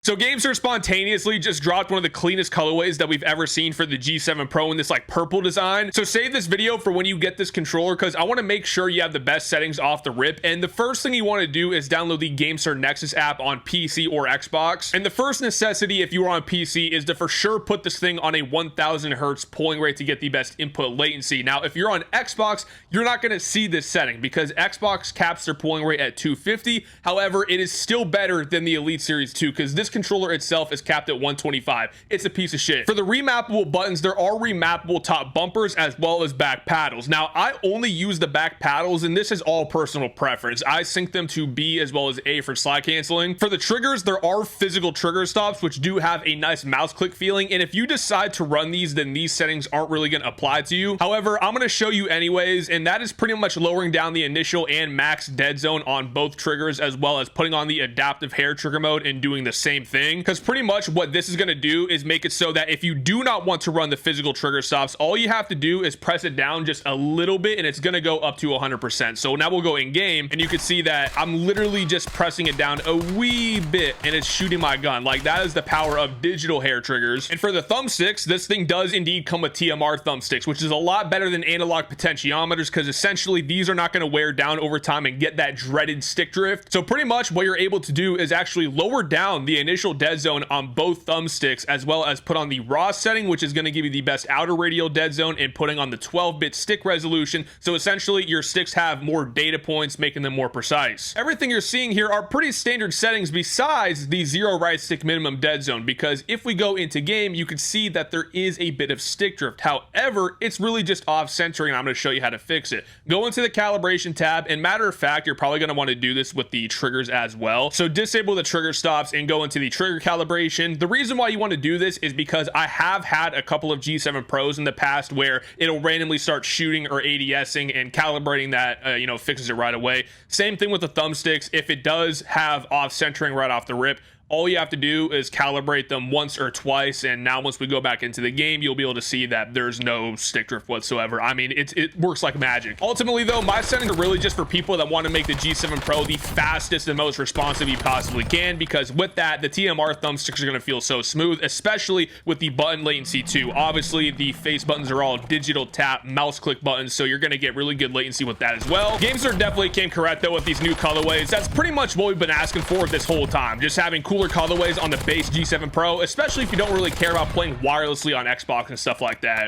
So GameSir spontaneously just dropped one of the cleanest colorways that we've ever seen for the G7 Pro in this like purple design. So save this video for when you get this controller, because I want to make sure you have the best settings off the rip. And the first thing you want to do is download the GameSir Nexus app on PC or Xbox. And the first necessity if you are on PC is to for sure put this thing on a 1000 hertz polling rate to get the best input latency. Now, if you're on Xbox, you're not going to see this setting because Xbox caps their polling rate at 250. However, it is still better than the Elite Series 2 because this controller itself is capped at 125. It's a piece of shit. For the remappable buttons, there are remappable top bumpers as well as back paddles. Now, I only use the back paddles, and this is all personal preference. I sync them to B as well as A for slide canceling. For the triggers, there are physical trigger stops, which do have a nice mouse click feeling, and if you decide to run these, then these settings aren't really going to apply to you. However, I'm going to show you anyways, and that is pretty much lowering down the initial and max dead zone on both triggers, as well as putting on the adaptive hair trigger mode and doing the same thing. Because pretty much what this is going to do is make it so that if you do not want to run the physical trigger stops, all you have to do is press it down just a little bit and it's going to go up to 100%. So now we'll go in game and you can see that I'm literally just pressing it down a wee bit and it's shooting my gun. Like, that is the power of digital hair triggers. And for the thumbsticks, this thing does indeed come with TMR thumbsticks, which is a lot better than analog potentiometers because essentially these are not going to wear down over time and get that dreaded stick drift. So pretty much what you're able to do is actually lower down the initial dead zone on both thumbsticks, as well as put on the raw setting, which is going to give you the best outer radial dead zone, and putting on the 12-bit stick resolution. So essentially your sticks have more data points, making them more precise. Everything you're seeing here are pretty standard settings besides the 0 right stick minimum dead zone, because if we go into game, you can see that there is a bit of stick drift. However, it's really just off centering, and I'm going to show you how to fix it. Go into the calibration tab, and matter of fact, you're probably going to want to do this with the triggers as well. So disable the trigger stops and go into the trigger calibration. The reason why you want to do this is because I have had a couple of G7 Pros in the past where it'll randomly start shooting or ADSing, and calibrating that fixes it right away. Same thing with the thumbsticks. If it does have off centering right off the rip, all you have to do is calibrate them once or twice, and now once we go back into the game, you'll be able to see that there's no stick drift whatsoever. I mean, it works like magic. Ultimately though, my settings are really just for people that want to make the G7 Pro the fastest and most responsive you possibly can, because with that, the TMR thumbsticks are going to feel so smooth, especially with the button latency too. Obviously, the face buttons are all digital tap mouse click buttons, so you're going to get really good latency with that as well. GameSir definitely came correct though with these new colorways. That's pretty much what we've been asking for this whole time, just having cool colorways on the base G7 Pro, especially if you don't really care about playing wirelessly on Xbox and stuff like that.